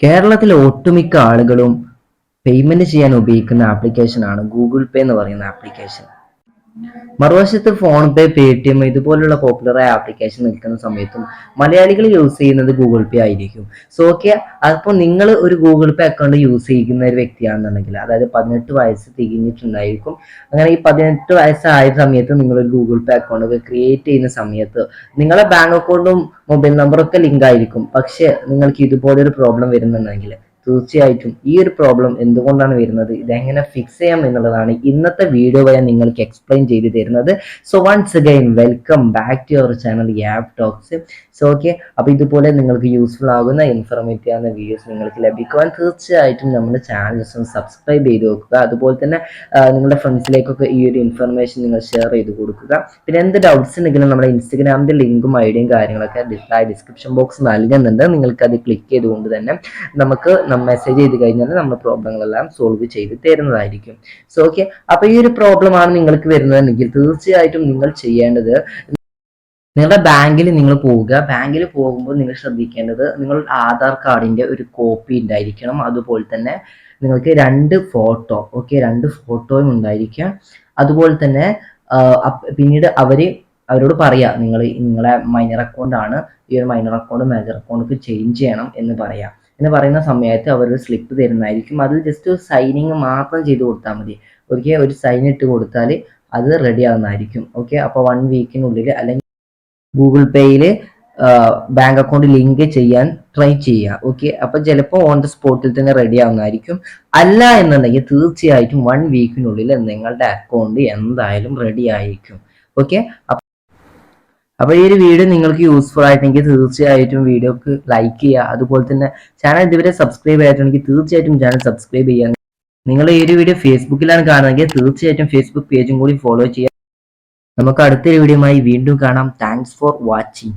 കേരളത്തിലെ ഒട്ടുമിക്ക ആളുകളും പേയ്മെന്റ് ചെയ്യാൻ ഉപയോഗിക്കുന്ന ആപ്ലിക്കേഷനാണ് ഗൂഗിൾ പേ എന്ന് പറയുന്ന ആപ്ലിക്കേഷൻ. മറുവശത്ത് ഫോൺ പേ, പേടിഎം ഇതുപോലുള്ള പോപ്പുലറായ ആപ്ലിക്കേഷൻ നിൽക്കുന്ന സമയത്തും മലയാളികൾ യൂസ് ചെയ്യുന്നത് ഗൂഗിൾ പേ ആയിരിക്കും. സോ ഓക്കെ, അപ്പോൾ നിങ്ങൾ ഒരു ഗൂഗിൾ പേ അക്കൗണ്ട് യൂസ് ചെയ്യുന്ന ഒരു വ്യക്തിയാണെന്നുണ്ടെങ്കിൽ, അതായത് 18 വയസ്സ് തികഞ്ഞിട്ടുണ്ടായിരിക്കും. അങ്ങനെ ഈ 18 വയസ്സായ സമയത്ത് നിങ്ങൾ ഒരു ഗൂഗിൾ പേ അക്കൗണ്ട് ഒക്കെ ക്രിയേറ്റ് ചെയ്യുന്ന സമയത്ത് നിങ്ങളെ ബാങ്ക് അക്കൗണ്ടും മൊബൈൽ നമ്പറൊക്കെ ലിങ്ക് ആയിരിക്കും. പക്ഷെ നിങ്ങൾക്ക് ഇതുപോലൊരു പ്രോബ്ലം വരുന്നുണ്ടെങ്കിൽ തീർച്ചയായിട്ടും ഈ ഒരു പ്രോബ്ലം എന്തുകൊണ്ടാണ് വരുന്നത്, ഇതെങ്ങനെ ഫിക്സ് ചെയ്യാം എന്നുള്ളതാണ് ഇന്നത്തെ വീഡിയോ വഴി നിങ്ങൾക്ക് എക്സ്പ്ലെയിൻ ചെയ്ത് തരുന്നത്. So once again welcome back to our channel Yap Talks. So okay, അപ്പോൾ ഇതുപോലെ നിങ്ങൾക്ക് യൂസ്ഫുൾ ആകുന്ന ഇൻഫർമേറ്റീവ് ആകുന്ന വീഡിയോസ് നിങ്ങൾക്ക് ലഭിക്കുവാൻ തീർച്ചയായിട്ടും നമ്മുടെ ചാനൽ ഒന്ന് സബ്സ്ക്രൈബ് ചെയ്ത് വെക്കുക. അതുപോലെ തന്നെ നിങ്ങളുടെ ഫ്രണ്ട്സിലേക്കൊക്കെ ഈ ഒരു ഇൻഫർമേഷൻ നിങ്ങൾ ഷെയർ ചെയ്ത് കൊടുക്കുക. പിന്നെ എന്ത് ഡൗട്ട്സ് ഉണ്ടെങ്കിലും നമ്മുടെ ഇൻസ്റ്റഗ്രാമിൻ്റെ ലിങ്കും ഐഡിയും കാര്യങ്ങളൊക്കെ ഡിസ്ക്രിപ്ഷൻ ബോക്സ് നൽകുന്നുണ്ട്. നിങ്ങൾക്ക് അത് ക്ലിക്ക് ചെയ്തുകൊണ്ട് തന്നെ നമുക്ക് മെസ്സേജ് ചെയ്ത് കഴിഞ്ഞാൽ നമ്മുടെ പ്രോബ്ലങ്ങളെല്ലാം സോൾവ് ചെയ്ത് തരുന്നതായിരിക്കും. സോ ഓക്കെ, അപ്പൊ ഈ ഒരു പ്രോബ്ലം ആണ് നിങ്ങൾക്ക് വരുന്നതെങ്കിൽ തീർച്ചയായിട്ടും നിങ്ങൾ ചെയ്യേണ്ടത്, നിങ്ങളുടെ ബാങ്കിൽ നിങ്ങൾ പോവുക. ബാങ്കിൽ പോകുമ്പോൾ നിങ്ങൾ ശ്രദ്ധിക്കേണ്ടത് നിങ്ങളുടെ ആധാർ കാർഡിന്റെ ഒരു കോപ്പി ഉണ്ടായിരിക്കണം. അതുപോലെ തന്നെ നിങ്ങൾക്ക് 2 ഫോട്ടോ, ഓക്കെ, 2 ഫോട്ടോയും ഉണ്ടായിരിക്കാം. അതുപോലെ തന്നെ പിന്നീട് അവരോട് പറയാ നിങ്ങളെ മൈനർ അക്കൗണ്ട് ആണ്, ഈ ഒരു മൈനർ അക്കൗണ്ട് മേജർ അക്കൗണ്ടിലേക്ക് ചേഞ്ച് ചെയ്യണം എന്ന് പറയാം. എന്ന് പറയുന്ന സമയത്ത് അവരൊരു സ്ലിപ്പ് തരുന്നതായിരിക്കും. അതിൽ ജസ്റ്റ് സൈനിങ് മാത്രം ചെയ്ത് കൊടുത്താൽ മതി. ഒരു സൈൻ ഇട്ട് കൊടുത്താൽ അത് റെഡി ആവുന്നതായിരിക്കും. ഓക്കെ, അപ്പോൾ 1 വീക്കിനുള്ളിൽ അല്ലെങ്കിൽ ഗൂഗിൾ പേയിൽ ബാങ്ക് അക്കൗണ്ട് ലിങ്ക് ചെയ്യാൻ ട്രൈ ചെയ്യുക. ഓക്കെ, അപ്പൊ ചിലപ്പോൾ ഓൺ ദ സ്പോട്ടിൽ തന്നെ റെഡി ആവുന്നതായിരിക്കും. അല്ല എന്നുണ്ടെങ്കിൽ തീർച്ചയായിട്ടും 1 വീക്കിനുള്ളിൽ നിങ്ങളുടെ അക്കൗണ്ട് എന്തായാലും റെഡി ആയിരിക്കും. ഓക്കെ, അപ്പോൾ ഈ ഒരു വീഡിയോ നിങ്ങൾക്ക് യൂസ്ഫുൾ ആയിട്ടുണ്ടെങ്കിൽ തീർച്ചയായിട്ടും വീഡിയോക്ക് ലൈക്ക് ചെയ്യുക. അതുപോലെ തന്നെ ചാനൽ ഇതുവരെ സബ്സ്ക്രൈബ് ചെയ്തിട്ടുണ്ടെങ്കിൽ തീർച്ചയായിട്ടും ചാനൽ സബ്സ്ക്രൈബ് ചെയ്യുക. നിങ്ങൾ ഈ ഒരു വീഡിയോ ഫേസ്ബുക്കിലാണ് കാണുന്നതെങ്കിൽ തീർച്ചയായിട്ടും ഫേസ്ബുക്ക് പേജും കൂടി ഫോളോ ചെയ്യുക. നമുക്ക് അടുത്തൊരു വീഡിയോയുമായി വീണ്ടും കാണാം. Thanks for watching.